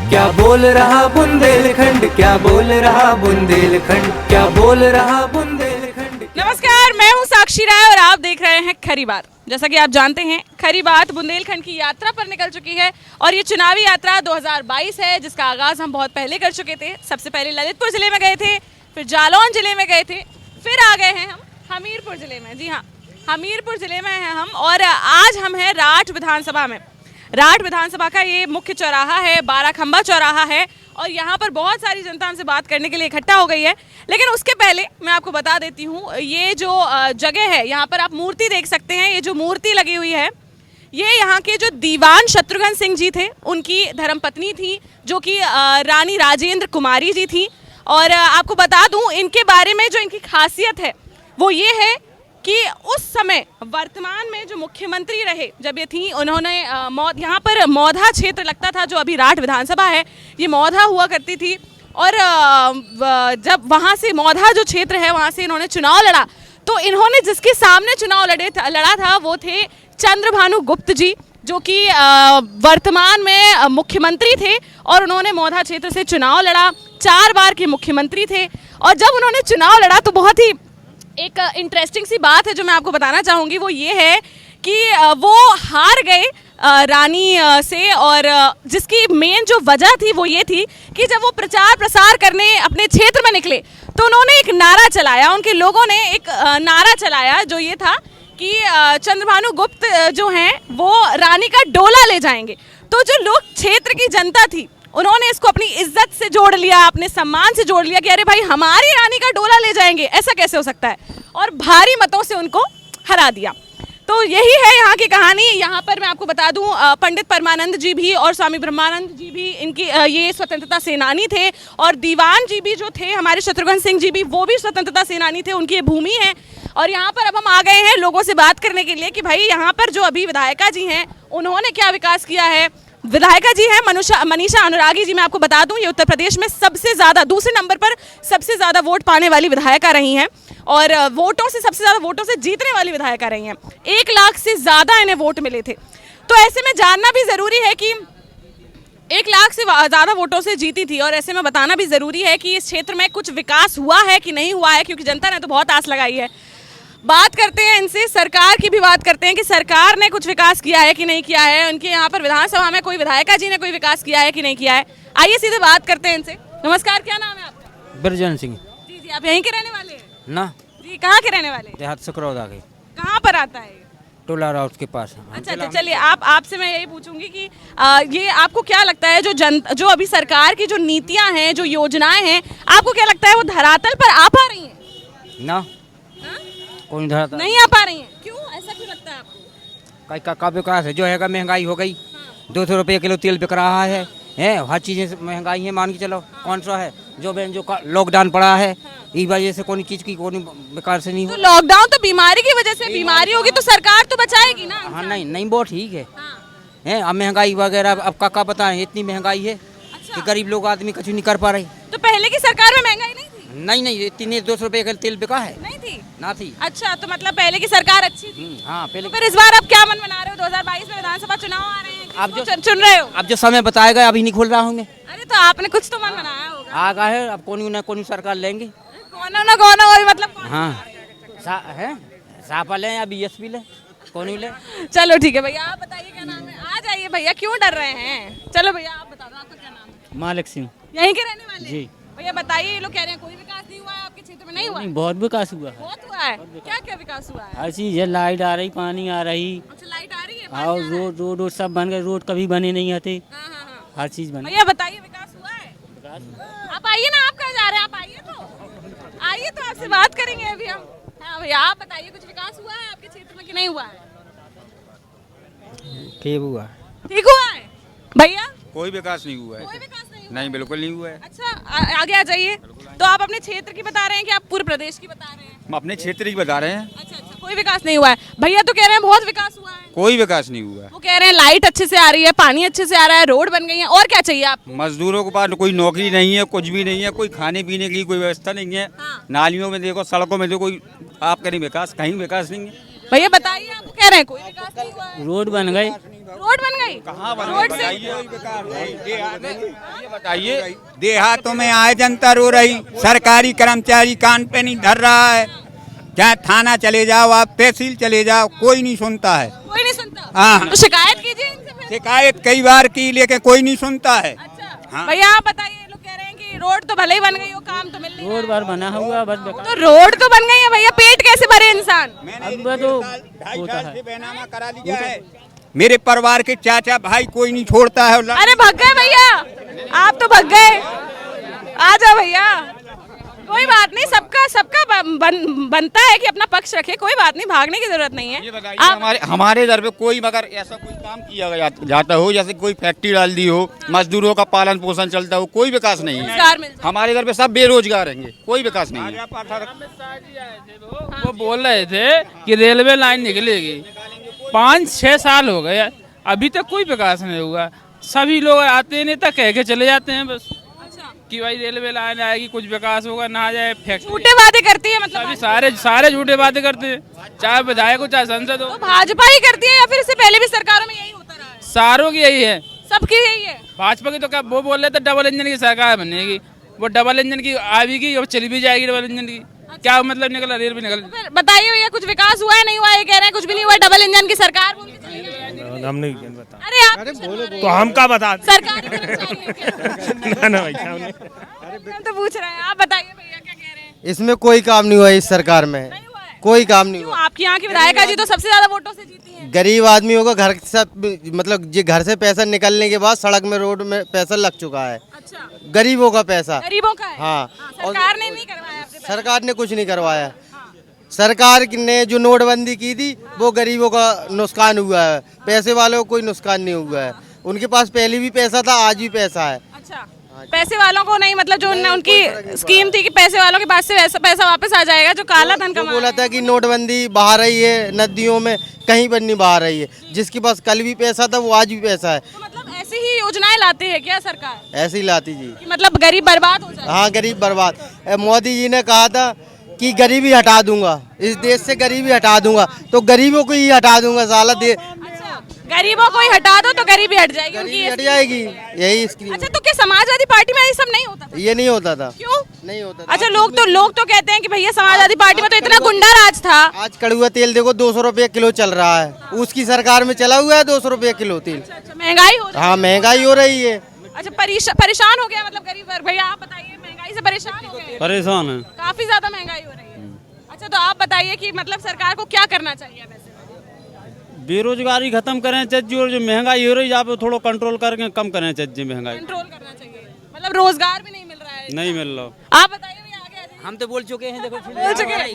क्या बोल रहा बुंदेलखंड, क्या बोल रहा बुंदेलखंड, क्या बोल रहा बुंदेलखंड। नमस्कार, मैं हूं साक्षी राय और आप देख रहे हैं खरी बात। जैसा कि आप जानते हैं, खरी बात बुंदेलखंड की यात्रा पर निकल चुकी है और ये चुनावी यात्रा 2022 है, जिसका आगाज हम बहुत पहले कर चुके थे। सबसे पहले ललितपुर जिले में गए थे, फिर जालौन जिले में गए थे, फिर आ गए हैं हम हमीरपुर जिले में। जी हाँ, हमीरपुर जिले में हैं हम और आज हम हैं राठ विधानसभा में। राठ विधानसभा का ये मुख्य चौराहा है, 12 खंबा चौराहा है और यहाँ पर बहुत सारी जनता हमसे बात करने के लिए इकट्ठा हो गई है। लेकिन उसके पहले मैं आपको बता देती हूँ, ये जो जगह है, यहाँ पर आप मूर्ति देख सकते हैं। ये जो मूर्ति लगी हुई है, ये यहाँ के जो दीवान शत्रुघ्न सिंह जी थे, उनकी धर्मपत्नी थी, जो कि रानी राजेंद्र कुमारी जी थी। और आपको बता दूँ, इनके बारे में जो इनकी खासियत है वो ये है कि उस समय वर्तमान में जो मुख्यमंत्री रहे जब ये थी, उन्होंने यहाँ पर मौधा क्षेत्र लगता था, जो अभी राठ विधानसभा है, ये मौधा हुआ करती थी। और जब वहाँ से मौधा जो क्षेत्र है, वहाँ से इन्होंने चुनाव लड़ा, तो इन्होंने जिसके सामने चुनाव लड़ा था वो थे चंद्रभानु गुप्त जी, जो कि वर्तमान में मुख्यमंत्री थे और उन्होंने मौधा क्षेत्र से चुनाव लड़ा। 4 बार के मुख्यमंत्री थे और जब उन्होंने चुनाव लड़ा तो बहुत ही एक इंटरेस्टिंग सी बात है जो मैं आपको बताना चाहूँगी, वो ये है कि वो हार गए रानी से। और जिसकी मेन जो वजह थी वो ये थी कि जब वो प्रचार प्रसार करने अपने क्षेत्र में निकले तो उन्होंने एक नारा चलाया, उनके लोगों ने एक नारा चलाया जो ये था कि चंद्रभानु गुप्त जो हैं वो रानी का डोला ले जाएंगे। तो जो लोग क्षेत्र की जनता थी, उन्होंने इसको अपनी इज्जत से जोड़ लिया, अपने सम्मान से जोड़ लिया कि अरे भाई, हमारी रानी का डोला ले जाएंगे, ऐसा कैसे हो सकता है, और भारी मतों से उनको हरा दिया। तो यही है यहाँ की कहानी। यहाँ पर मैं आपको बता दूँ, पंडित परमानंद जी भी और स्वामी ब्रह्मानंद जी भी इनकी ये स्वतंत्रता सेनानी थे और दीवान जी भी जो थे हमारे शत्रुघ्न सिंह जी भी, वो भी स्वतंत्रता सेनानी थे, उनकी ये भूमि है। और यहाँ पर अब हम आ गए हैं लोगों से बात करने के लिए कि भाई यहाँ पर जो अभी विधायिका जी हैं, उन्होंने क्या विकास किया है। विधायिका जी हैं मनीषा अनुरागी जी। मैं आपको बता दूं, ये उत्तर प्रदेश में सबसे ज़्यादा, दूसरे नंबर पर सबसे ज़्यादा वोट पाने वाली विधायिका रही हैं और वोटों से, सबसे ज़्यादा वोटों से जीतने वाली विधायिका रही हैं। 1 लाख से ज़्यादा इन्हें वोट मिले थे। तो ऐसे में जानना भी ज़रूरी है कि 1 लाख से ज़्यादा वोटों से जीती थी और ऐसे में बताना भी ज़रूरी है कि इस क्षेत्र में कुछ विकास हुआ है कि नहीं हुआ है, क्योंकि जनता ने तो बहुत आस लगाई है। बात करते हैं इनसे, सरकार की भी बात करते हैं कि सरकार ने कुछ विकास किया है कि नहीं किया है। उनके यहाँ पर विधानसभा में कोई विधायिका जी ने कोई विकास किया है कि नहीं किया है। आइए सीधे बात करते हैं इनसे। नमस्कार, क्या नाम है आपका? बिरजन सिंह। जी जी, आप यहीं के रहने वाले हैं? ना जी, कहाँ के रहने वाले? देहात सकरौदा के। कहाँ पर आता है? टोला राउत के पास। अच्छा अच्छा, चलिए आपसे मैं यही पूछूंगी कि ये आपको क्या लगता है, जो अभी सरकार की जो नीतियाँ हैं, जो योजनाएं हैं, आपको क्या लगता है वो धरातल पर आ पा रही हैं? ना, कोई धरातल नहीं आ पा रही हैं। क्यों, ऐसा क्यों लगता है आपको? का विकास है जो है, महंगाई हो गई। 200 रुपये किलो तेल बिक रहा है, हर चीज़ें महंगाई है, मान के चलो। कौन सा है जो लॉकडाउन पड़ा है, इस वजह से कोई चीज़ की कोई विकास से नहीं हो। तो लॉकडाउन तो बीमारी की वजह से, बीमारी होगी तो सरकार तो बचाएगी ना। हाँ, नहीं वो ठीक है। अब महंगाई वगैरह अब का पता है, इतनी महंगाई है कि गरीब लोग आदमी कुछ नहीं कर पा रहे। तो पहले की सरकार में महंगाई नहीं थी? नहीं, इतनी 200 रुपये का तेल बिका है। नहीं थी ना थी। अच्छा, तो मतलब पहले की सरकार अच्छी थी। हाँ, पहले। तो फिर इस बार आप क्या मन बना रहे हो? 2022 में विधानसभा चुनाव आ रहे हैं, आप जो चुन रहे हो? अब जो समय बताएगा, अभी नहीं खोल रहा होंगे। अरे तो आपने कुछ तो मन बनाया होगा। आ गया है, अब कौन सरकार लेंगे। कौन मतलब कौन? हाँ, है सापा लें या BSP ले, कौन ले। चलो ठीक है भैया, आप बताइए क्या नाम है? आ जाइए भैया, क्यों डर रहे हैं? चलो भैया, आप बता दो, आपका क्या नाम है? मालिक सिंह। यहीं के रहने वाले? जी भैया बताइए, ये लोग कह रहे हैं कोई विकास नहीं हुआ है आपके क्षेत्र में? नहीं हुआ है? बहुत विकास हुआ है। बहुत हुआ है। क्या क्या विकास हुआ है? हर चीज है, लाइट आ रही, पानी आ रही। अच्छा, लाइट आ रही है, और पानी आ रहा है? रोड सब बन गए। रोड कभी बने नहीं आते, हाँ। हर चीज बनी। भैया बताइए, विकास हुआ है? आप आइए ना, आप कहाँ जा रहे हैं? आप आइए तो आपसे बात करेंगे अभी हम। हाँ भैया, आप बताइए, कुछ विकास हुआ है आपके क्षेत्र में कि नहीं हुआ है? ठीक हुआ। ठीक हुआ है भैया? कोई विकास नहीं हुआ है। कोई विकास नहीं हुआ? नहीं, बिल्कुल नहीं हुआ है। अच्छा, आगे आ जाइए। तो आप अपने क्षेत्र की बता रहे हैं कि आप पूरे प्रदेश की बता रहे हैं? हम अपने क्षेत्र की बता रहे हैं। अच्छा, कोई विकास नहीं हुआ है। भैया तो कह रहे हैं बहुत विकास हुआ है। कोई विकास नहीं हुआ है। वो कह रहे हैं लाइट अच्छे से आ रही है, पानी अच्छे से आ रहा है, रोड बन गई है, और क्या चाहिए आप? मजदूरों के पास कोई नौकरी नहीं है, कुछ भी नहीं है, कोई खाने पीने की कोई व्यवस्था नहीं है। हाँ। नालियों में देखो, सड़कों में देखो, कोई आप कहीं विकास नहीं है। भैया बताइए, आपको कह रहे हैं कोई विकास नहीं हुआ है। रोड बन गई। रोड बन गई, रोड से ये बताइए, देहातों में आए जनता रो रही, सरकारी कर्मचारी कान पे नहीं धर रहा है। चाहे थाना चले जाओ, आप तहसील चले जाओ, कोई नहीं सुनता है। कोई नहीं सुनता। हाँ। तो शिकायत कीजिए इनसे फिर। शिकायत कई बार की, लेकिन कोई नहीं सुनता है। अच्छा हाँ। भैया आप बताइए, लोग कह रहे हैं कि रोड तो भले ही बन गई हो, काम तो मिल नहीं रोड बार बना हुआ बस रहा। बेकार। तो रोड तो बन गई है भैया, पेट कैसे भरे इंसान? अब वो तो 2.5 होता साल है। से बैनामा करा लिया है। मेरे परिवार के चाचा भाई कोई नहीं छोड़ता है। अरे भाग गए भैया, आप तो भाग गए। आ जाओ भैया, कोई बात नहीं, सबका बनता है कि अपना पक्ष रखे, कोई बात नहीं, भागने की जरूरत नहीं ये है। बताइए, आप हमारे इधर पे कोई मगर ऐसा कोई काम किया जाता हो, जैसे कोई फैक्ट्री डाल दी हो, मजदूरों का पालन पोषण चलता हो, कोई विकास नहीं है। रोजगार मिल जाए। हमारे इधर पे सब बेरोजगार रहेंगे, कोई विकास नहीं है। वो बोल रहे थे कि रेलवे लाइन निकलेगी, 5-6 साल हो गए, अभी तक कोई विकास नहीं हुआ। सभी लोग आते नहीं तक कह के चले जाते हैं बस कि भाई रेलवे लाइन आएगी, कुछ विकास होगा, ना जाए फैक्ट्री। झूठे वादे करती है मतलब सभी सारे झूठे बातें करते हैं, चाहे विधायक हो चाहे सांसद तो हो, भाजपा ही करती है या फिर इससे पहले भी सरकारों में यही होता रहा है? सारों की यही है। सबकी यही है। भाजपा की तो क्या वो बोल रहे थे डबल इंजन की सरकार बनेगी, वो डबल इंजन की आएगी और चली भी जाएगी डबल इंजन की। क्या मतलब निकला, रेल भी निकल। फिर बताइए भैया, कुछ विकास हुआ है नहीं हुआ? ये कह रहे हैं कुछ भी नहीं हुआ, डबल इंजन की सरकार बोल के चली गई। हम नहीं बता, अरे आप तो हम का बता सरकारी कर्मचारी हैं क्या? ना भाई साहब ने। हम तो पूछ रहे हैं, आप बताइए भैया क्या कह रहे हैं? इसमें कोई काम नहीं हुआ इस सरकार में, नहीं हुआ है? कोई काम नहीं क्यों? हुआ। आपकी यहाँ की विधायिका जी तो सबसे ज्यादा वोटों से जीती हैं। गरीब आदमी होगा, घर सब मतलब ये घर से पैसा निकलने के बाद सड़क में रोड में पैसा लग चुका है, अच्छा, गरीबों का पैसा। गरीबों का है। हाँ। सरकार ने नहीं करवाया आपके पैसे। सरकार ने कुछ नहीं करवाया। सरकार ने जो नोटबंदी की थी वो गरीबों का नुकसान हुआ है, पैसे वालों को कोई नुकसान नहीं हुआ है। उनके पास पहले भी पैसा था, आज भी पैसा है। अच्छा, पैसे वालों को नहीं, मतलब जो उनकी स्कीम थी कि पैसे वालों के पास से पैसा वापस आ जाएगा, जो काला धन जो कमा बोला था कि नोटबंदी बहा रही है नदियों में, कहीं पर नहीं बहा रही है। जिसके पास कल भी पैसा था वो आज भी पैसा है। तो मतलब ऐसी ही योजनाएं लाती है क्या सरकार ऐसे ही लाती जी। कि मतलब गरीब बर्बाद हो जाए? हाँ, गरीब बर्बाद। मोदी जी ने कहा था कि गरीबी हटा दूंगा, इस देश से गरीबी हटा दूंगा, तो गरीबों को ही हटा दूंगा साला दे। अच्छा, गरीबों को ही हटा दो तो गरीबी हट जाएगी उनकी गरीबी ये हट जाएगी, यही स्कीम। अच्छा, तो क्या समाजवादी पार्टी में ये सब नहीं होता था? ये नहीं होता था, क्यों नहीं होता था। अच्छा, लोग तो कहते हैं कि भैया समाजवादी पार्टी में तो इतना गुंडा राज था। आज कड़ुआ तेल देखो 200 रुपये किलो चल रहा है, उसकी सरकार में चला हुआ है 200 रुपये किलो तेल। अच्छा, महंगाई हो हाँ, महंगाई हो रही है। अच्छा, परेशान हो गया मतलब गरीब वर्ग। भैया आप बताइए, महंगाई से परेशान हो गए? परेशान है। काफी ज्यादा महंगाई हो रही है। अच्छा, तो आप बताइए कि मतलब सरकार को क्या करना चाहिए वैसे? बेरोजगारी खत्म करें चाहिए, और जो महंगाई हो रही है आप थोड़ा कंट्रोल करके कम करें चाहिए महंगाई। कंट्रोल करना चाहिए, मतलब रोजगार भी नहीं मिल रहा है। नहीं मिल रहा। आप बताइए भैया, आगे आ जाइए। हम तो बोल चुके हैं, देखो बोल चुके हैं।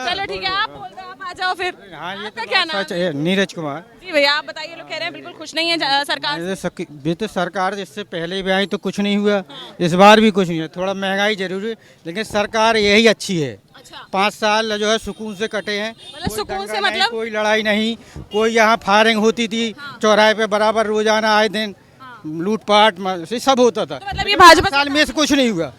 चलो ठीक है, आप बोल रहे हो, आप आ जाओ फिर। आपका क्या नाम है? नीरज कुमार। जी भैया आप बताइए, लोग कह रहे हैं बिल्कुल खुश नहीं है सरकार से। ये तो सरकार इससे पहले भी आई तो कुछ नहीं हुआ, इस बार भी कुछ नहीं है। थोड़ा महंगाई जरूरी है, लेकिन सरकार यही अच्छी है। अच्छा, 5 साल जो है सुकून से कटे हैं। मतलब कोई सुकून दंगा से नहीं, मतलब? कोई लड़ाई नहीं, कोई यहाँ फायरिंग होती थी चौराहे पे बराबर रोजाना आए दिन, लूटपाट सब होता था। तो मतलब ये भाजपा साल में से कुछ नहीं हुआ,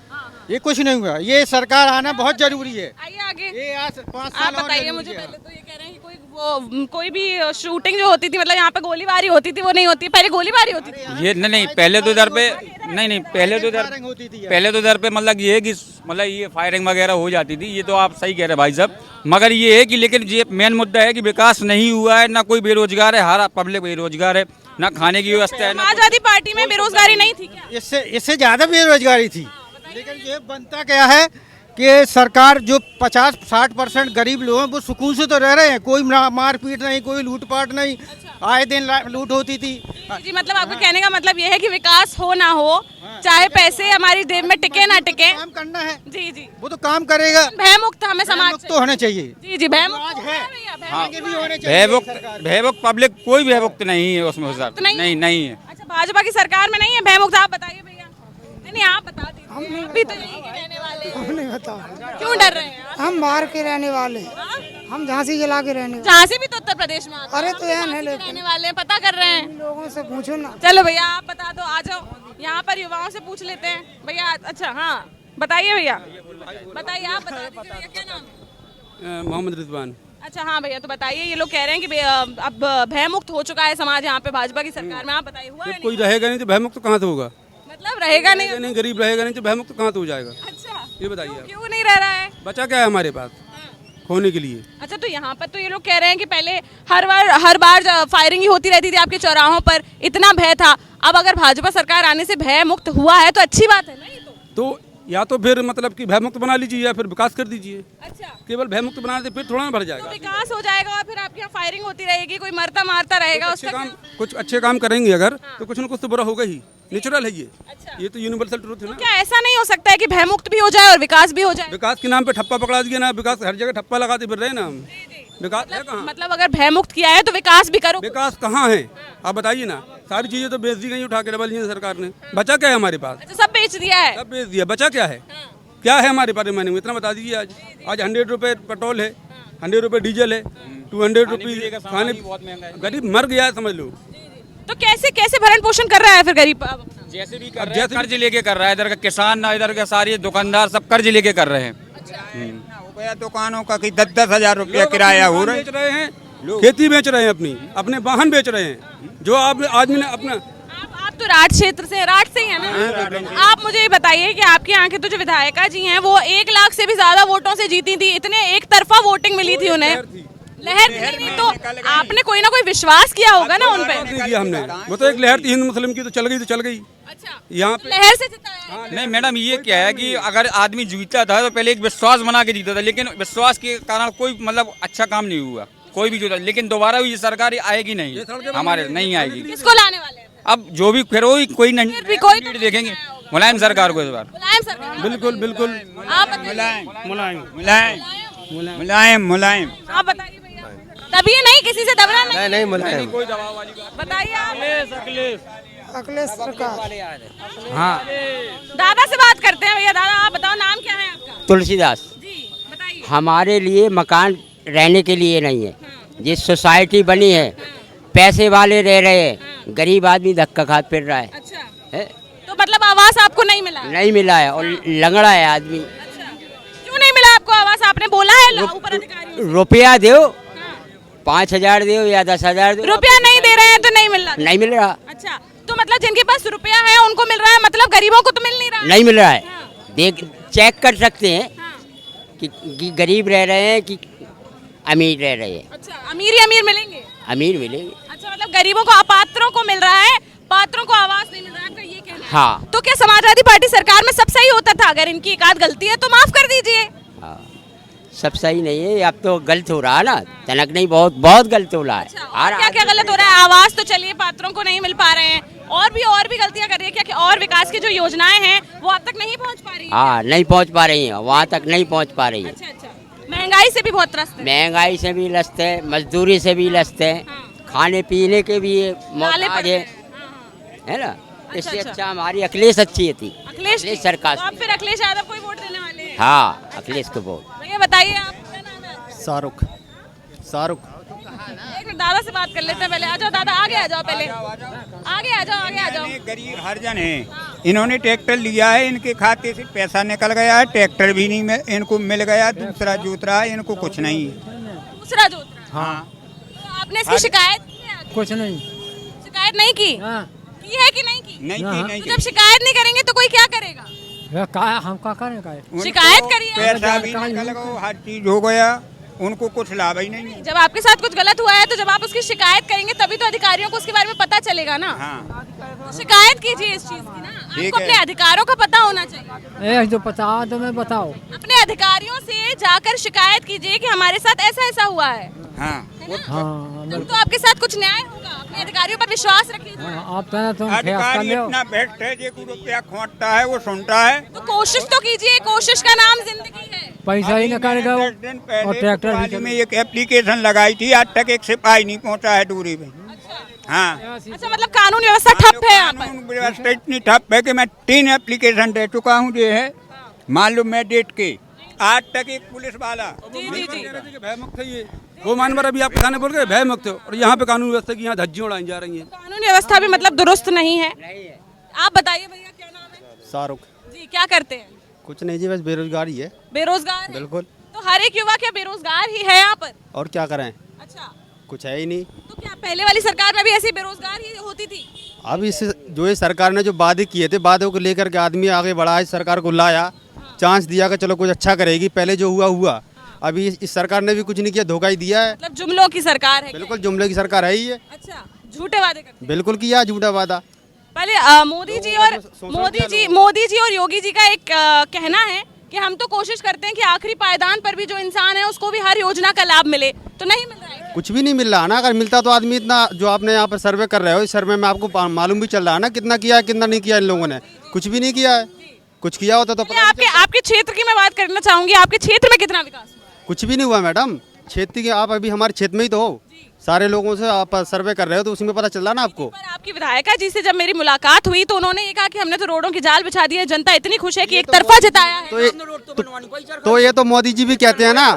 ये कुछ नहीं हुआ। ये सरकार आना बहुत जरूरी है। आइए आगे। ये आज 5 आप साल और बताइए जरूरी मुझे, है। पहले तो ये कह रहे हैं कि कोई भी शूटिंग जो होती थी, मतलब यहाँ पे गोलीबारी होती थी, वो नहीं होती। पहले गोलीबारी होती थी। ये नहीं, पहले तो इधर पे नहीं, पहले तो फायरिंग होती थी। पहले तो इधर पे मतलब ये है कि मतलब ये फायरिंग वगैरह हो जाती थी, ये तो आप सही कह रहे हैं भाई साहब। मगर ये है कि लेकिन ये मेन मुद्दा है कि विकास नहीं हुआ है, ना कोई बेरोजगार है, हर पब्लिक बेरोजगार है, ना खाने की व्यवस्था है, ना समाजवादी पार्टी में बेरोजगारी नहीं थी क्या? इससे ज्यादा बेरोजगारी थी। लेकिन ये बनता क्या है कि सरकार जो 50-60% गरीब लोग हैं वो सुकून से तो रह रहे हैं, कोई मारपीट नहीं, कोई लूटपाट नहीं। आए दिन लूट होती थी। जी, मतलब आपका कहने का मतलब ये है कि विकास हो ना हो, चाहे पैसे हमारी जेब में टिके ना टिके, काम करना है, जी जी, वो तो काम करेगा। भयमुक्त हमें समाज मुक्त से। तो होना चाहिए। जी जी, भयमुक्त आज है। भैया, भयमुक्त आगे भी होने चाहिए। भयमुक्त पब्लिक कोई भयमुक्त नहीं है उसमें सर, नहीं है। अच्छा, भाजपा की सरकार में नहीं है भयमुक्त? आप बताइए भैया। नहीं आप बता दीजिए, अभी तो यहीं के रहने वाले हैं। नहीं बता, क्यों डर रहे हैं आप? हम बाहर के रहने वाले, हम झांसी जिला के रहने वाले। झांसी भी तो उत्तर प्रदेश में आता है। अरे तो यहाँ झांसी नहीं के रहने वाले हैं, पता कर रहे हैं। लोगों से पूछो ना। चलो भैया आप बता दो, आ जाओ यहाँ पर युवाओं से पूछ लेते हैं भैया। अच्छा हाँ, बताइए भैया, बताइए, आप बता दीजिए भैया, क्या नाम है? मोहम्मद रिजवान। अच्छा हाँ भैया, तो बताइए, ये लोग कह रहे हैं कि अब भय मुक्त हो चुका है समाज यहाँ पे भाजपा की सरकार में, आप बताइए हुआ है? कोई रहेगा नहीं तो भयमुक्त तो कहाँ से होगा? मतलब रहेगा नहीं? नहीं, गरीब रहेगा नहीं तो भयमुक्त कहाँ से हो जाएगा? अच्छा, ये बताइए आप। क्यों नहीं रह रहा है? बचा क्या है हमारे पास खोने के लिए? अच्छा, तो यहाँ पर तो ये लोग कह रहे हैं कि पहले हर बार फायरिंग ही होती रहती थी आपके चौराहों पर, इतना भय था। अब अगर भाजपा सरकार आने से भय मुक्त हुआ है तो अच्छी बात है ना ये तो या तो फिर मतलब कि भयमुक्त बना लीजिए या फिर विकास कर दीजिए। अच्छा, केवल भयमुक्त बना दे फिर थोड़ा ना भर तो जाएगा। विकास हो जाएगा और फिर आपके यहाँ फायरिंग होती रहेगी, कोई मरता मारता रहेगा, उसका क्या? कुछ अच्छे काम करेंगे अगर तो कुछ ना कुछ तो बुरा होगा ही, नेचुरल है ये। अच्छा। ये तो यूनिवर्सल ट्रूथ है ना। क्या ऐसा नहीं हो सकता है कि भय मुक्त भी हो जाए और विकास भी हो जाए? विकास के नाम पे ठप्पा पकड़ा दिया ना, विकास हर जगह ठप्पा लगाते फिर रहे ना हम। विकास है कहाँ? मतलब अगर भय मुक्त किया है तो विकास भी करो। विकास कहाँ है आप बताइए ना। सारी चीजें तो बेच दी गई उठा के डबल इंजन सरकार ने। बचा क्या है हमारे पास? अच्छा, सब बेच दिया है। सब बेच दिया, बचा क्या है? क्या है हमारे पास में? इतना बता दीजिए। आज 100 रुपए पेट्रोल है, 100 रुपए डीजल है, 200 रुपये खाने, गरीब मर गया है समझ लो। तो कैसे कैसे भरण पोषण कर रहा है फिर गरीब? जैसे भी कर रहा है, कर्ज लेके कर रहा है। इधर का किसान ना, इधर के सारे दुकानदार सब कर्ज लेके कर रहे हैं। हो गया दुकानों का कि 10-10 हजार रुपया किराया हो रहा है। बेच रहे हैं, खेती बेच रहे हैं, अपने वाहन बेच रहे हैं। जो आप आदमी ने अपना, आप तो राठ क्षेत्र से, राठ से ही है ना? आप मुझे ये बताइए कि आपके यहाँ के तो जो विधायिका जी हैं वो 1 लाख से भी ज्यादा वोटों से जीती थी, इतने एक तरफा वोटिंग मिली थी उन्हें। लहर नहीं, तो आपने कोई ना कोई विश्वास किया होगा ना उन पे? नहीं किया हमने। वो तो एक लहर थी हिंदू मुस्लिम की, तो चल गई तो चल गई। अच्छा, यहाँ पे लहर से जिताया है? नहीं मैडम, ये क्या है कि अगर आदमी जीता था तो पहले एक विश्वास बना के जीता था, लेकिन विश्वास के कारण कोई मतलब अच्छा काम नहीं हुआ, कोई भी जीता। लेकिन दोबारा ये सरकार आएगी नहीं, हमारे नहीं आएगी। किसको लाने वाले हैं? अब जो भी फिर वही कोई नहीं, फिर भी कोई लीड देखेंगे मुलायम सरकार को इस बार। मुलायम सरकार? बिल्कुल बिल्कुल। आप बताइए। मुलायम। आप बताइए भैया। तभी नहीं, किसी से दबना नहीं। नहीं मुलायम। कोई दबाव वाली बात बताइए आप। अखिलेश सरकार। हाँ, दादा से बात करते हैं भैया। दादा आप बताओ, नाम क्या है आपका? तुलसीदास। जी बताइए। हमारे लिए मकान रहने के लिए नहीं है। जिस सोसाइटी बनी है पैसे वाले रह रहे हैं, गरीब आदमी धक्का खा फिर रहा है। अच्छा, है? तो मतलब आवास आपको नहीं मिला? नहीं मिला है और लंगड़ा है आदमी। अच्छा, क्यों नहीं मिला आपको आवास? आपने बोला है ऊपर अधिकारियों से? रुपया दो, 5,000 दो या 10,000 दो। रुपया नहीं दे रहे हैं तो नहीं मिल रहा? नहीं मिल रहा। अच्छा, तो मतलब जिनके पास रुपया है उनको मिल रहा है, मतलब गरीबों को तो मिल नहीं रहा? नहीं मिल रहा है। देख चेक कर सकते हैं कि गरीब रह रहे हैं कि अमीर रह रहे हैं। अच्छा, अमीर ही अमीर मिलेंगे? अमीर मिलेंगे। अच्छा, मतलब गरीबों को, अपात्रों को मिल रहा है, पात्रों को आवास नहीं मिल रहा है, आपका ये कहना है? हाँ। तो क्या समाजवादी पार्टी सरकार में सब सही होता था? अगर इनकी एक आध गलती है तो माफ कर दीजिए। हाँ, सब सही नहीं है, अब तो गलत हो रहा है ना। तनक नहीं, बहुत बहुत गलत हो रहा है। क्या क्या गलत हो रहा है? आवास तो चलिए पात्रों को नहीं मिल पा रहे हैं, और भी गलतियां कर रही है क्या? और विकास की जो योजनाएं हैं वो अब तक नहीं पहुंच पा रही है? हाँ, नहीं पहुंच पा रही है, वहाँ तक नहीं पहुंच पा रही है। अच्छा अच्छा, महंगाई से भी बहुत त्रस्त है। महंगाई से भी लस्त है, मजदूरी से भी लस्त है, खाने पीने के भी मोहताज है ना। इससे अच्छा हमारी अखिलेश अच्छी थी। अखिलेश सरकार। तो आप फिर अखिलेश यादव को ही वोट देने वाले हैं? हाँ, अखिलेश को वोट। भैया बताइए, आप क्या नाम है? शाहरुख। एक मिनट, दादा से बात कर लेते हैं पहले। आ जाओ दादा, आगे आ जाओ, पहले आगे आ जाओ। गरीब हरजन है, इन्होंने ट्रैक्टर लिया है, इनके खाते से पैसा निकल गया है, ट्रैक्टर भी नहीं इनको मिल गया, दूसरा जोत रहा है, इनको कुछ नहीं। दूसरा जोत रहा? हाँ। तो आपने इसकी शिकायत की है? कुछ नहीं। शिकायत नहीं की? की है कि नहीं की? नहीं तो जब शिकायत नहीं करेंगे तो कोई क्या करेगा? हम क्या करें? शिकायत करिए। पैसा भी निकल गया, हर चीज हो गया, उनको कुछ लाभ ही नहीं है। जब आपके साथ कुछ गलत हुआ है तो जब आप उसकी शिकायत करेंगे तभी तो अधिकारियों को उसके बारे में पता चलेगा ना। हाँ। तो शिकायत कीजिए इस चीज की ना, आपको अपने अधिकारों का पता होना चाहिए। जो पता तो मैं बताओ। अपने अधिकारियों से जाकर शिकायत कीजिए कि हमारे साथ ऐसा ऐसा हुआ है। हाँ। तब तो आपके साथ कुछ न्याय होगा। अपने अधिकारियों पर विश्वास रखिए। आप तो अधिकारी इतना भ्रष्ट है, जो रुपया खोटता है वो सुनता है। तो कोशिश तो कीजिए, कोशिश का नाम जिंदगी है। पैसा ही न करेगा। और ट्रैक्टर में एक एप्लीकेशन लगाई थी, आज तक एक सिपाही नहीं पहुंचा है दूरी में। हाँ। अच्छा, मतलब कानून व्यवस्था ठप है यहाँ पर? कानून व्यवस्था इतनी ठप है कि मैं 3 एप्लीकेशन दे चुका हूँ। जो है मालूम मैंडेट के, आज तक एक पुलिस वाला भय मुक्त है ये। वो मानवर अभी आप खाने बोल गए भय मुक्त, और यहाँ पे कानून व्यवस्था की यहाँ धज्जियां उड़ाई जा रही हैं। कानून व्यवस्था भी मतलब दुरुस्त नहीं है। आप बताइए भैया, क्या नाम है? शाहरुख। जी, क्या करते हैं? कुछ नहीं जी, बस बेरोजगारी है। बेरोजगार? बिल्कुल। तो हर एक युवा क्या बेरोजगार ही है यहाँ पर? और क्या करें, अच्छा, कुछ है ही नहीं। तो क्या पहले वाली सरकार में भी ऐसी बेरोजगार ही होती थी? अब इस जो ये सरकार ने जो वादे किए थे, वादों को लेकर के आदमी आगे बढ़ा है, सरकार को लाया, चांस दिया कि चलो कुछ अच्छा करेगी। पहले जो हुआ हुआ, अभी इस सरकार ने भी कुछ नहीं किया, धोखा ही दिया है। मतलब जुमलों की सरकार है? बिल्कुल जुमले की सरकार है ही है। अच्छा, झूठे वादे करते हैं। बिल्कुल किया झूठा वादा। पहले मोदी जी और योगी जी का एक कहना है कि हम तो कोशिश करते हैं कि आखिरी पायदान पर भी जो इंसान है उसको भी हर योजना का लाभ मिले, तो नहीं मिल रहा है। कुछ भी नहीं मिल रहा ना। अगर मिलता तो आदमी इतना, जो आपने यहाँ पर सर्वे कर रहे हो, इस सर्वे में आपको मालूम भी चल रहा है ना कितना किया है कितना नहीं किया इन लोगों ने। कुछ भी नहीं किया है। कुछ किया होता तो आपके क्षेत्र की मैं बात करना चाहूंगी, आपके क्षेत्र में कितना विकास हुआ? कुछ भी नहीं हुआ मैडम। क्षेत्र के आप अभी हमारे क्षेत्र में ही तो हो, सारे लोगों से आप सर्वे कर रहे हो तो उसी में पता चल रहा ना आपको। पर आपकी विधायिका जी से जब मेरी मुलाकात हुई तो उन्होंने ये कहा कि हमने तो रोडों की जाल बिछा दी है, जनता इतनी खुश है कि एक तरफा जिताया है। तो ये तो मोदी जी भी कहते हैं ना,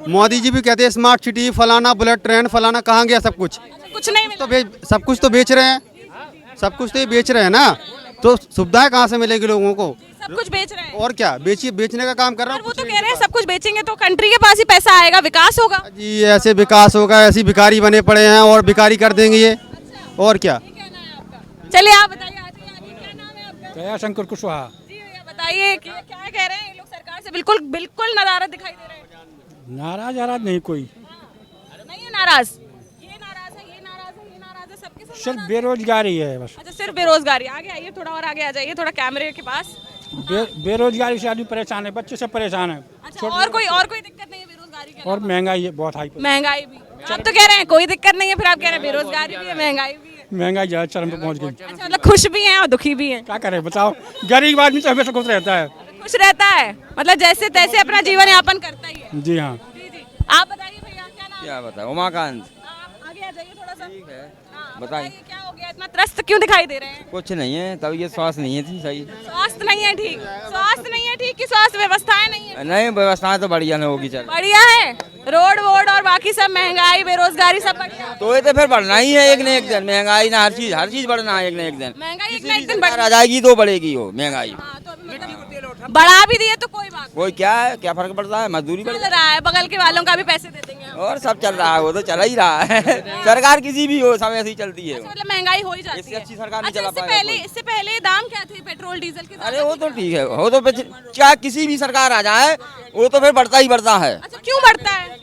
मोदी जी भी कहते हैं स्मार्ट सिटी फलाना, बुलेट ट्रेन फलाना, कहाँ गया सब कुछ? कुछ नहीं मिला। तो सब कुछ तो बेच रहे हैं, सब कुछ तो ये बेच रहे हैं ना, तो सुविधाएं कहाँ से मिलेगी लोगों को? सब कुछ बेच रहे हैं। और क्या बेचने का काम कर रहा हूँ। वो तो कह रहे हैं सब कुछ बेचेंगे तो कंट्री के पास ही पैसा आएगा, विकास होगा। जी ऐसे विकास होगा, ऐसी भिखारी बने पड़े हैं और भिखारी कर देंगे ये। और क्या? चलिए आप बताइए, क्या नाम है आपका? दया शंकर कुशवाहा। जी भैया बताइए क्या कह रहे हैं ये लोग? सरकार से बिल्कुल बिल्कुल नाराज दिखाई दे रहे हैं। नाराज नहीं कोई नहीं है नाराज, ये नाराज है, ये नाराज है, ये नाराज है, सबके सब सिर्फ बेरोजगारी है बस। अच्छा, सिर्फ बेरोजगारी। आगे आइए, थोड़ा और आगे आ जाइए, थोड़ा कैमरे के पास। बेरोजगारी से आदमी परेशान है, बच्चे सब परेशान है। अच्छा, और कोई दिक्कत नहीं है बेरोजगारी के? और महंगाई है बहुत हाई। महंगाई भी आप तो कह रहे हैं कोई दिक्कत नहीं है, फिर आप कह रहे हैं बेरोजगारी भी है, महंगाई भी है। महंगाई ज्यादा चरम पे पहुंच गई। अच्छा, मतलब खुश भी हैं और दुखी भी हैं। क्या करें बताओ, गरीब आदमी तो हमेशा खुश रहता है। खुश रहता है, मतलब जैसे तैसे अपना जीवन यापन करता ही है। जी हाँ। जी जी, आप बताइए भैया क्या नाम? क्या बताए? उमाकांत। आगे आ जाइए थोड़ा सा। ठीक है, बताइए क्या हो गया, इतना त्रस्त क्यों दिखाई दे रहे हैं? कुछ नहीं है, तब ये स्वास्थ्य नहीं है थी सही। स्वास्थ्य नहीं है ठीक? स्वास्थ्य नहीं है ठीक कि स्वास्थ्य व्यवस्थाएं नहीं है? नहीं, व्यवस्थाएं तो बढ़िया नहीं होगी। चल बढ़िया है, रोड वोड और बाकी सब, महंगाई बेरोजगारी सब बढ़िया। तो ये तो फिर बढ़ना ही है एक न एक दिन, महंगाई ना हर चीज बढ़ना है एक न एक दिन। महंगाई एक ना एक दिन बढ़ आ जाएगी तो बढ़ेगी वो महंगाई। बढ़ा भी दिए तो कोई बात कोई क्या है, क्या फर्क पड़ता है? मजदूरी बढ़ चल रहा है, बगल के वालों का भी पैसे दे देंगे हम। और सब चल रहा है, वो तो चला ही रहा है। सरकार किसी भी हो सब ऐसी ही चलती है। मतलब महंगाई हो ही जाती है। इससे अच्छी सरकार नहीं अच्छा, चला पाएगा। इससे पहले दाम क्या थे पेट्रोल डीजल के? अरे वो तो ठीक है, वो तो चाहे किसी भी सरकार आ जाए वो तो फिर बढ़ता ही बढ़ता है। अच्छा, क्यों बढ़ता है?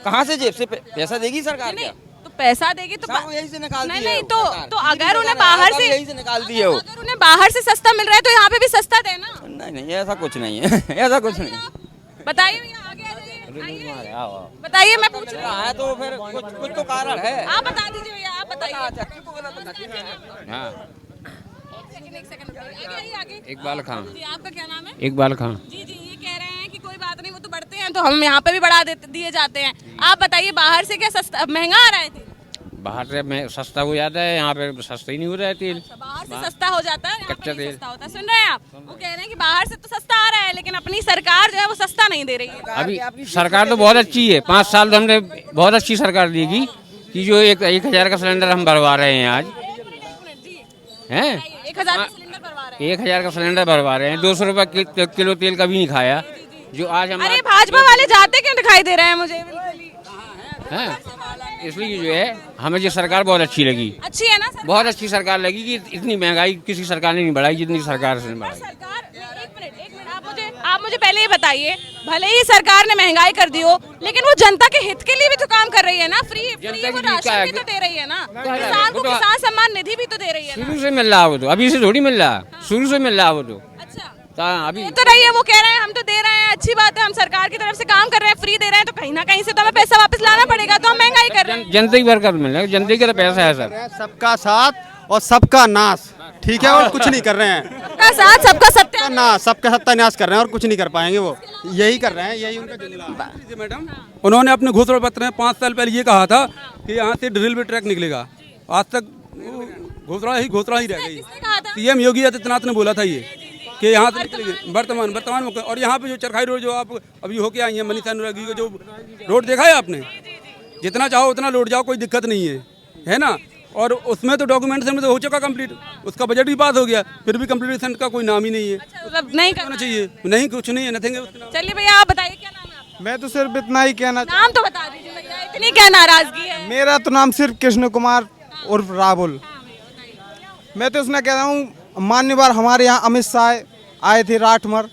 कहाँ से जेब से पैसा देगी सरकार? क्या तो पैसा देगी तो यही से निकालती है। नहीं तो अगर उन्हें बाहर से यही से निकालती है वो। अगर उन्हें बाहर से सस्ता मिल रहा है तो यहाँ पे भी सस्ता देना। नहीं ऐसा कुछ नहीं है। ऐसा कुछ नहीं। बताइए भैया, आगे आ जाइए। बताइए, मैं पूछ रही हूँ। है तो फिर कुछ तो कारण है। आप बता दीजिए भैया, आप बताइए। एक सेकंड आगे। इकबाल खान। जी, आपका क्या नाम है? इकबाल खान। जी जी, ये कह रहे हैं कि कोई बात नहीं, वो तो बढ़ते हैं तो हम यहाँ पे भी बढ़ा दिए जाते हैं। आप बताइए, बाहर से क्या सस्ता महंगा आ रहा है तेल? बाहर से सस्ता हो जाता है, यहाँ पे सस्ता ही नहीं हो रहा है तेल। बाहर से सस्ता हो जाता है, यहाँ कच्चा पे नहीं तेल। सस्ता होता। सुन रहे हैं आप? वो कह रहे हैं कि बाहर से तो सस्ता आ रहा है लेकिन अपनी सरकार जो है वो सस्ता नहीं दे रही है। अभी सरकार तो बहुत अच्छी है, 5 साल तो हमने बहुत अच्छी सरकार देगी कि जो 1000 का सिलेंडर हम भरवा रहे हैं आज। हैं 1000 का सिलेंडर भरवा रहे हैं। 1000 का सिलेंडर भरवा रहे हैं, 200 रुपये किलो तेल कभी नहीं खाया। जो आज हम अरे भाजपा वाले जाते क्यों दिखाई दे रहे हैं मुझे? हैं, इसलिए जो है हमें ये सरकार बहुत अच्छी लगी। अच्छी है ना सरकार? बहुत अच्छी सरकार लगी कि इतनी महंगाई किसी सरकार ने नहीं बढ़ाई जितनी सरकार से बढ़ाई। एक मिनट आप मुझे पहले ये बताइए, भले ही सरकार ने महंगाई कर दी हो लेकिन वो जनता के हित के लिए भी तो काम कर रही है ना। फ्री वो राशन भी तो दे रही है ना, किसान को किसान सम्मान निधि भी तो दे रही है ना। शुरू से मिल रहा वो तो, अभी से थोड़ी मिल रहा, शुरू से मिल रहा वो तो। अच्छा, अभी तो रही है, वो कह रहे हैं हम तो दे रहे हैं, अच्छी बात है, हम सरकार की तरफ से काम कर रहे हैं, फ्री दे रहे हैं, तो कहीं ना कहीं से तो हमें पैसा वापस लाना पड़ेगा, तो हम महंगाई कर रहे हैं। जनता की बरकत मिल रहा है, जनता का तो पैसा है सर। सबका साथ और सबका नाश, ठीक है, और कुछ नहीं कर रहे हैं। सबका साथ सबका सत्यानाश, सबका सत्यानाश कर रहे हैं और कुछ नहीं कर पाएंगे। वो यही कर रहे हैं, यही उनका जुमला है। मैडम, उन्होंने अपने घोषणा पत्र में 5 साल पहले ये कहा था कि यहाँ से रेलवे ट्रैक निकलेगा। आज तक घोषणा ही रह गई। सीएम योगी आदित्यनाथ ने बोला था ये कि यहाँ से निकलेगी वर्तमान में। और यहाँ पे जो चरखाई रोड जो आप अभी होके आई हैं, मनीषा अनुरागी का जो रोड देखा है आपने, जितना चाहो उतना लौट जाओ, कोई दिक्कत नहीं है ना। और उसमें तो डॉक्यूमेंटेशन में तो हो चुका कंप्लीट, उसका बजट भी पास हो गया, फिर भी कंप्लीटेशन का कोई नाम ही नहीं है। मतलब नहीं होना चाहिए, नहीं कुछ नहीं है, नथिंग है। चलिए भैया, आप बताइए क्या नाम है आपका? मैं तो सिर्फ इतना ही कहना नाम तो बता दीजिए भैया, इतनी क्या नाराजगी है? मेरा तो नाम सिर्फ कृष्ण कुमार उर्फ राहुल। मैं तो इसमें कह रहा हूँ, मान्यवर हमारे यहाँ अमित शाह आए थे राठमर,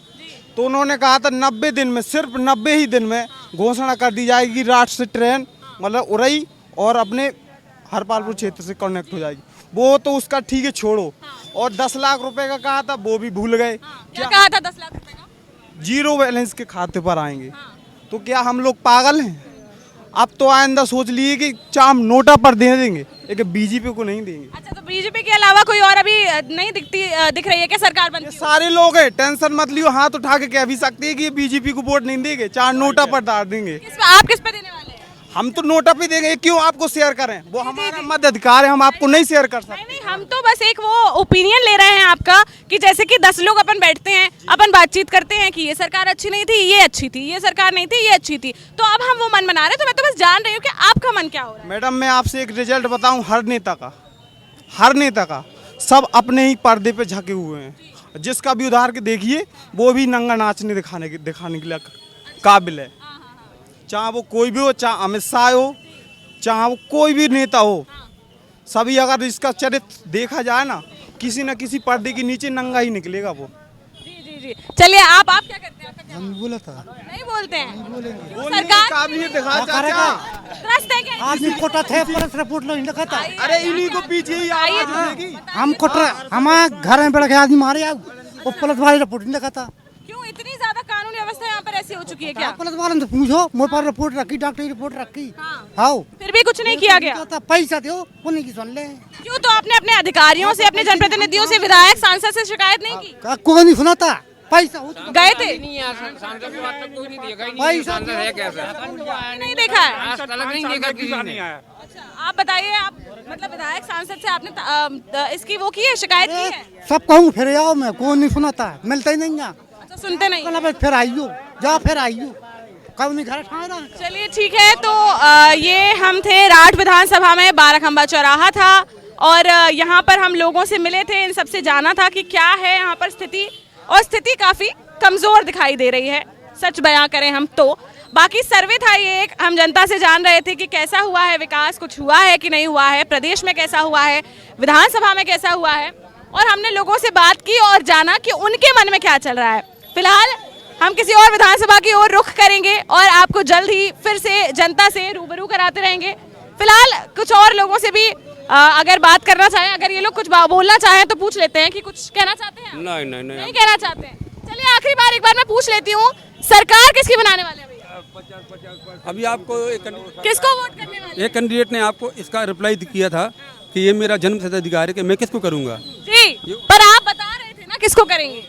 तो उन्होंने कहा था 90 दिन में, सिर्फ 90 ही दिन में घोषणा कर दी जाएगी राठ से ट्रेन मतलब उरई और अपने हरपालपुर क्षेत्र से कनेक्ट हो जाएगी। वो तो उसका ठीक है छोड़ो, और 10 लाख रुपए का कहा था वो भी भूल गए। क्या कहा था 10 लाख रुपए का? जीरो बैलेंस के खाते पर आएंगे। तो क्या हम लोग पागल हैं? अब तो आइंदा सोच लिए कि चाम नोटा पर दे देंगे, लेकिन बीजेपी को नहीं देंगे। अच्छा, तो बीजेपी के अलावा कोई और अभी नहीं दिख रही है क्या सरकार बनती हुई? सारे लोग हैं, टेंशन मत लियो, हाथ उठा के कह भी सकते हैं कि ये बीजेपी को वोट नहीं देंगे, चार नोटा पर डाल देंगे। आप किस पे देने वाले हैं? हम तो नोटा पे देंगे, क्यों आपको शेयर करें? वो हमारा मत अधिकार है, हम आपको नहीं शेयर कर सकते। नहीं, हम तो बस एक वो ओपिनियन ले रहे हैं आपका कि जैसे कि 10 लोग अपन बैठते हैं, अपन बातचीत करते हैं कि ये सरकार अच्छी नहीं थी, ये अच्छी थी, ये सरकार नहीं थी, ये अच्छी थी, तो अब हम वो मन बना रहे हैं। तो मैं तो बस जान रही हूँ कि आपका मन क्या हो रहा है। मैडम, मैं आपसे एक रिजल्ट बताऊं, हर नेता का सब अपने ही पर्दे पे झके हुए हैं। जिसका भी उधार के देखिए, वो भी नंगा नाचने दिखाने के लिए काबिल है। चाहे वो कोई भी हो, चाहे अमित शाह हो, चाहे वो कोई भी नेता हो, सभी अगर इसका चरित्र देखा जाए ना, किसी न किसी पर्दे के नीचे नंगा ही निकलेगा वो। जी। चलिए, आप क्या करते हैं? हम बोला था नहीं बोलते हैं। सरकार काबिलियत दिखा चाचा। त्रस्त है क्या? आदमी कोटा थे, पुलिस रिपोर्ट नहीं लिखा था। अरे इन्हीं को पीछे ही आवाज उठेगी। हम कोटा हमारे घर में बैठ के आदमी मारे आओ, वो पुलिस वाली रिपोर्ट नहीं लिखा था। क्यों इतनी ज्यादा कानूनी व्यवस्था यहाँ पर ऐसी हो चुकी है क्या? पुलिस वाले से पूछो, मोबाइल पर रिपोर्ट रखी, डॉक्टरी रिपोर्ट रखी। हाँ, फिर भी कुछ नहीं किया गया। पैसा दो, उन्हीं की सुन ले। क्यों? तो आपने अपने अधिकारियों से, अपने जनप्रतिनिधियों से, विधायक सांसद से शिकायत नहीं की? कोई नहीं सुना था, पैसा गए थे? पैसा नहीं देखा है। आप बताइए, आप मतलब विधायक सांसद से आपने इसकी वो की है, शिकायत की है? सब कहूँ फिर आओ, मैं कोई नहीं सुनाता, मिलता ही नहीं। अच्छा, सुनते नहीं। फिर आइयो, जा फिर आइयो, कब नहीं घर ठहरा। चलिए ठीक है, तो ये हम थे राठ विधानसभा में, बाराखंबा चौराहा था, और यहाँ पर हम लोगों से मिले थे, इन सबसे जाना था कि क्या है यहाँ पर स्थिति, और स्थिति काफी कमजोर दिखाई दे रही है, सच बयां करें हम तो। बाकी सर्वे था ये एक, हम जनता से जान रहे थे कि कैसा हुआ है विकास, कुछ हुआ है कि नहीं हुआ है, प्रदेश में कैसा हुआ है, विधानसभा में कैसा हुआ है, और हमने लोगों से बात की और जाना कि उनके मन में क्या चल रहा है। फिलहाल हम किसी और विधानसभा की ओर रुख करेंगे और आपको जल्द ही फिर से जनता से रूबरू कराते रहेंगे। फिलहाल कुछ और लोगों से भी अगर बात करना चाहें, अगर ये लोग कुछ बोलना चाहें तो पूछ लेते हैं कि कुछ कहना चाहते हैं? नहीं कहना चाहते हैं। चलिए आखिरी बार एक बार मैं पूछ लेती हूँ, सरकार किसकी बनाने वाले हैं भैया? अभी आपको किसको वोट करने वाले? एक कैंडिडेट ने आपको इसका रिप्लाई किया था कि ये मेरा जन्मसिद्ध अधिकार है कि मैं किसको करूंगा। जी, पर आप बता रहे थे ना किसको करेंगे?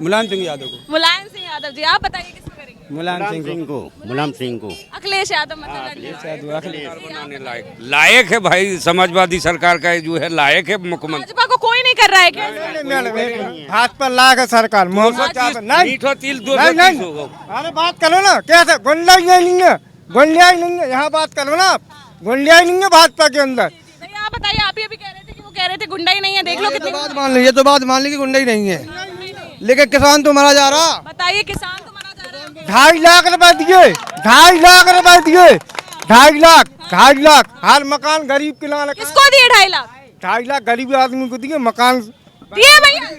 मुलायम सिंह यादव को। मुलायम सिंह यादव जी, आप बताइए किसको करेंगे? मुलायम सिंह को। अखिलेश यादव मतलब लायक है भाई, समाजवादी सरकार का जो है लायक है मुख्यमंत्री। भाजपा को कोई नहीं कर रहा है क्या? भाजपा लायक है सरकार। अरे बात करो ना, क्या गुंडा नहीं है, गुंडा नहीं है, यहाँ बात करो ना आप, गुंडा नहीं है भाजपा के अंदर। भैया आप बताइए, आप ही अभी कह रहे थे कि वो कह रहे थे गुंडा ही नहीं है, देख लो कितनी बात मान ली, ये तो बात मान ली कि गुंडा ही नहीं है, लेकिन किसान तो मारा जा रहा। बताइए, किसान तो मारा जा रहा है। 2.5 लाख रुपए दिए, 2.5 लाख रुपए दिए, 2.5 लाख हर मकान गरीब के लाने। किसको दिए 2.5 लाख? 2.5 लाख गरीब आदमी को दिए, मकान दिए भैया,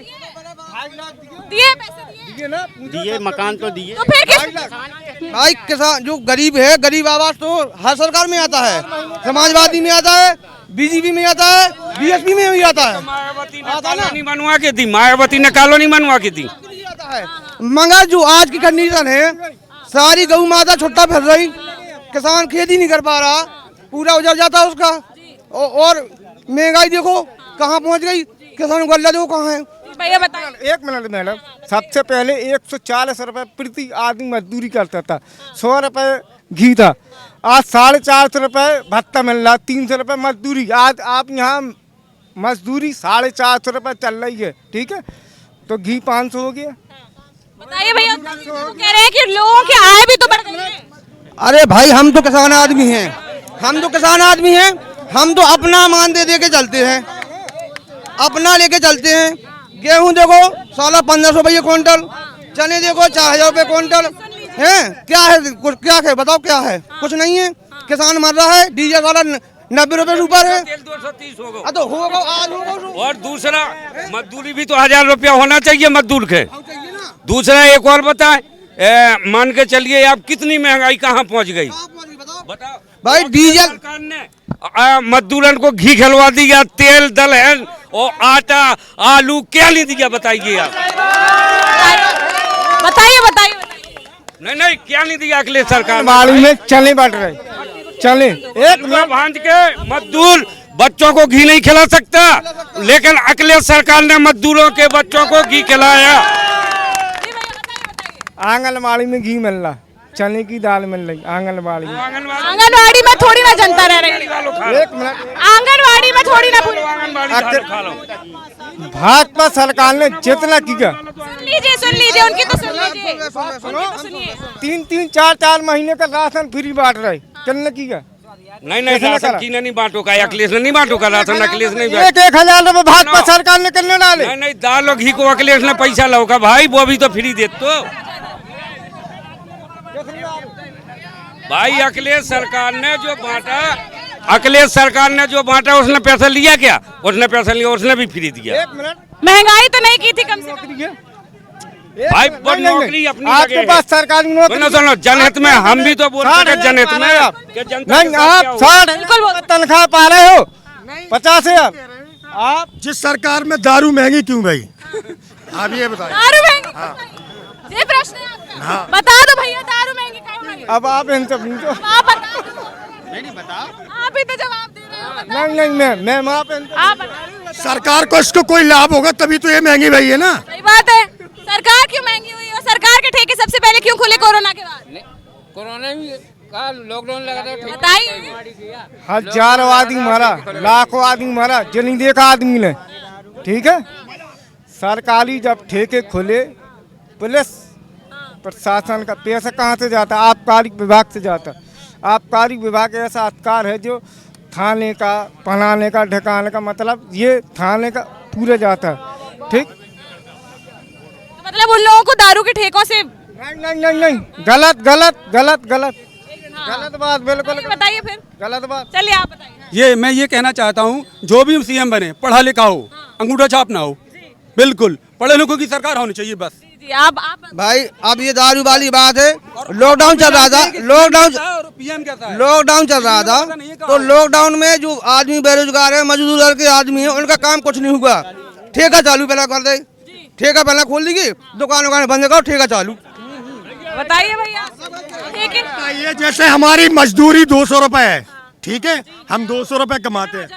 दिए पैसे दिए ना, दिए मकान तो दिए। तो फिर किस भाई किसान जो गरीब है, गरीब आवास तो हर सरकार में आता है, समाजवादी में आता है, बीजेपी में आता है, बीएसपी में भी आता है। कॉलोनी बनवा के दी, मायावती ने कॉलोनी बनवा के दी। मगर जो आज की कंडीशन है, सारी गौ माता छुट्टा फिर रही, किसान खेती नहीं कर पा रहा, पूरा उजड़ जाता है उसका, और महंगाई देखो कहाँ पहुँच गई, किसान गल्ला देखो कहाँ है। भैया बताइए। 1 मिनट मैडम, सबसे पहले 140 रुपए प्रति आदमी मजदूरी करता था, 100 रुपए घी था, आज 450 रुपए भत्ता मिल रहा, 300 रुपए मजदूरी। आज आप यहाँ मजदूरी 450 रुपए चल रही है, ठीक है, तो घी 500 हो गया। बताइए भैया, वो कह रहे हैं कि लोगों की आय भी तो बढ़ गई है। अरे भाई हम तो किसान आदमी हैं, हम तो किसान आदमी हैं, हम तो अपना मान दे के चलते हैं, अपना लेके चलते हैं। गेहूं देखो 1500 रुपये क्विंटल, चने देखो 4000 रुपये क्विंटल, हैं क्या है, कुछ क्या है बताओ, क्या है? कुछ नहीं है। किसान मर रहा है, डीजल वाला 90 रुपए से ऊपर है। 230 होगा तो होगा आज होगा। और दूसरा मजदूरी भी तो 1000 रुपया होना चाहिए मजदूर के। दूसरा एक और बताएं, मान के चलिए आप कितनी महंगाई कहाँ पहुँच गई बताओ भाई। डीजल सरकार ने मजदूरन को घी खिलवा दिया, तेल दलहन और आटा आलू क्या नहीं दिया बताइए आप। बताइए बताइए। नहीं क्या नहीं दिया अखिलेश सरकार बाड़ी में चने बांट रहे, चले एक भांज के मजदूर बच्चों को घी नहीं खिला सकता, लेकिन अखिलेश सरकार ने मजदूरों के बच्चों को घी खिलाया। आंगनबाड़ी में घी मिल रहा, चने की दाल मिल रही आंगनबाड़ी में। आंगनबाड़ी में थोड़ी ना जनता रह रही है। एक मिनट, आंगनबाड़ी में थोड़ी ना पूरी। भाजपा सरकार ने जितना किया, सुन लीजिए उनकी तो सुन लीजिए। 3-3, 4-4 महीने का राशन फ्री बांट रहे, कितने किया? नहीं राशन की नहीं बांटो का, अखिलेश ने नहीं बांटो का राशन, अखिलेश नहीं 1,000 रुपए भाजपा सरकार ने कितने डाले? नहीं दाल और घी को अखिलेश ने पैसा लौका भाई, वो भी तो फ्री दे तो भाई। अखिलेश सरकार ने जो बांटा, अखिलेश सरकार ने जो बांटा उसने पैसा लिया क्या? उसने पैसा लिया, उसने भी फ्री दिया। महंगाई तो नहीं की थी कम से कम भाई। नौकरी अपनी आपके पास सरकारी नौकरी। सुनो जनहित में हम भी तो बोलते हैं जनहित में। नहीं आप 60 तनख्वाह पा रहे हो, 50,000। आप जिस सरकार में दारू महंगी क्यों भाई? आप ये बताइए। दारू महंगी, ये प्रश्न है आपका। बता दो भैया दारू महंगी क्यों महंगी? अब आप इन सब आप बता दो। नहीं बता, आप ही तो जवाब दे रहे हो। नहीं मैं आप सरकार को इसको कोई लाभ होगा तभी तो ये महंगी भाई है ना। सही बात है। सरकार क्यों महंगी हुई है? सरकार के ठेके सबसे पहले क्यों खुले कोरोना के बाद? कोरोना में लॉकडाउन लगा था, बताइए। हजारों आदमी मरा, लाखों आदमी मरा, जो नहीं देखा आदमी ने। ठीक है, सरकारी जब ठेके खुले, पुलिस प्रशासन का पैसा कहाँ से जाता? आबकारी विभाग से जाता। आबकारी विभाग ऐसा अधिकार है जो थाने का, बनाने का, ढकाने का, मतलब ये थाने का पूरा जाता है। ठीक, मतलब उन लोगों को दारू के ठेकों से नहीं, गलत बात, बिल्कुल बताइए फिर। गलत बात। चलिए आप बताइए। मैं ये कहना चाहता हूँ, जो भी सीएम बने पढ़ा लिखा हो, अंगूठा छाप ना हो, बिल्कुल पढ़े लिखों की सरकार होनी चाहिए बस। आप भाई अब ये दारू वाली बात है। लॉकडाउन चल रहा था, लॉकडाउन चल रहा था, तो लॉकडाउन में जो आदमी बेरोजगार है, मजदूर वर्ग के आदमी है, उनका काम कुछ नहीं हुआ। ठेका चालू पहला कर दे, ठेका पहला खोल लीजिए, दुकान बंद करो, ठेका चालू। बताइए भैया। ये जैसे हमारी मजदूरी 200 रुपए है, ठीक है, हम 200 रुपए कमाते हैं,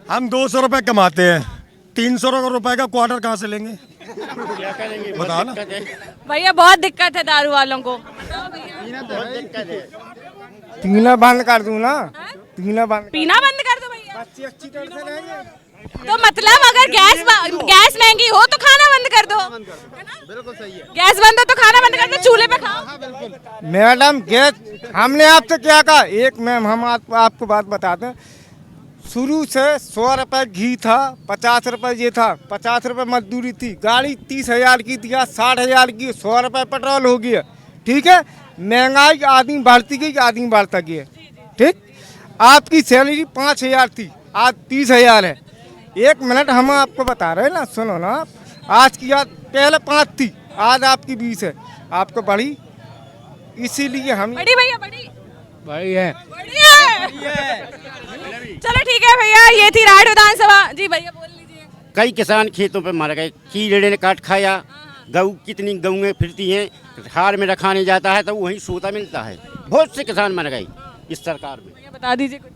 हम 200 रुपए कमाते हैं, 300 रुपए का क्वार्टर कहाँ से लेंगे? बताओ ना भैया। बहुत दिक्कत है दारू वालों को। पीना बंद कर दूं ना? पीना बंद कर दो भैया। तो मतलब अगर गैस महंगी हो तो खाना बंद कर दो। बिल्कुल सही है। गैस बंद हो तो खाना बंद कर दो, चूल्हे पे खाओ। मैडम गैस हमने आपसे क्या कहा? एक मैम हम आपको बात बताते हैं, शुरू से 100 रुपए घी था, 50 रुपए ये था, 50 रुपए मजदूरी थी, गाड़ी 30,000 की थी, 60,000 की, 100 रुपए पेट्रोल हो गया। ठीक है, महंगाई आदमी बढ़ती गई, आदमी बढ़ता गया। ठीक, आपकी सैलरी 5,000 थी, आज 30,000 है। एक मिनट हम आपको बता रहे हैं ना, सुनो ना। आज की याद पहले 5 थी, आज आपकी 20 है, आपको बढ़ी, इसीलिए हम बड़ी भैया बड़ी है। चलो ठीक है भैया, ये थी राठ विधानसभा। जी भैया बोल लीजिए। कई किसान खेतों पे मर गए, कीड़े ने काट खाया, गऊ कितनी गऊएं फिरती हैं, हार में रखाने जाता है तो वहीं सोता मिलता है। बहुत से किसान मर गए इस सरकार में। भैया बता दीजिए कुछ,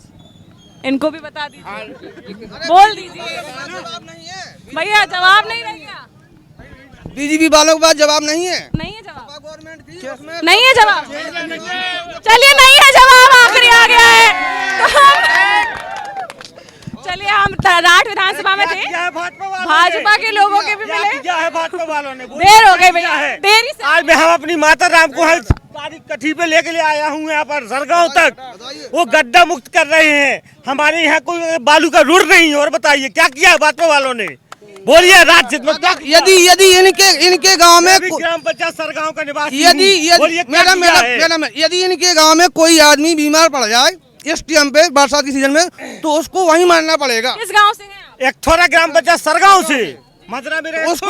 इनको भी बता दीजिए, बोल दीजिए। भैया जवाब नहीं रह गया? बीजेपी वालों के पास जवाब नहीं है। नहीं है जवाब, नहीं है जवाब। चलिए नहीं है जवाब, आखिरी आ गया है। चलिए हम राठ विधानसभा में थे, भाजपा के लोगों के भी मिले। क्या है भाजपा वालों ने? देर हो गई भैया, देरी से। आज मैं हम अपनी माता राम को कठी पे लेके ले आया हूँ यहाँ पर सरगांव तक, वो गड्ढा मुक्त कर रहे हैं। हमारे यहाँ कोई बालू का रोड नहीं है। और बताइए क्या किया है भाजपा वालों ने? बोलिए राज्य में यदि इनके गांव में ग्राम पंचायत सरगांव का निवासी यदि इनके गांव में कोई आदमी बीमार पड़ जाए इस टाइम पे बरसात की सीजन में तो उसको वहीं मारना पड़ेगा। किस गांव से हैं? एक थोड़ा ग्राम पंचायत सरगांव से मदरा में उसको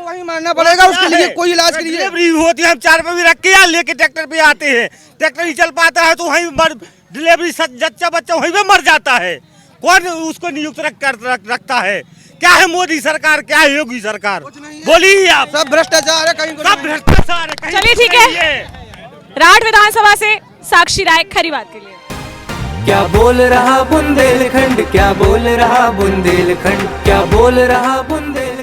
वहीं मारना पड़ेगा। उसके लिए कोई इलाज के लिए डिलीवरी होती है, हम 4 पे भी रख के लेके ट्रैक्टर पे आते हैं, ट्रैक्टर ही चल पाता है तो वहीं डिलीवरी जच्चा बच्चा वहीं पे मर जाता है। कौन उसको नियुक्त रखता है? क्या है मोदी सरकार, क्या है योगी सरकार? बोलिए आप। सब भ्रष्टाचार है, कहीं सब भ्रष्टाचार है। चलिए ठीक है, राठ विधानसभा से साक्षी राय खरीबात के लिए। क्या बोल रहा बुंदेलखंड, क्या बोल रहा बुंदेलखंड, क्या बोल रहा बुंदेलखंड।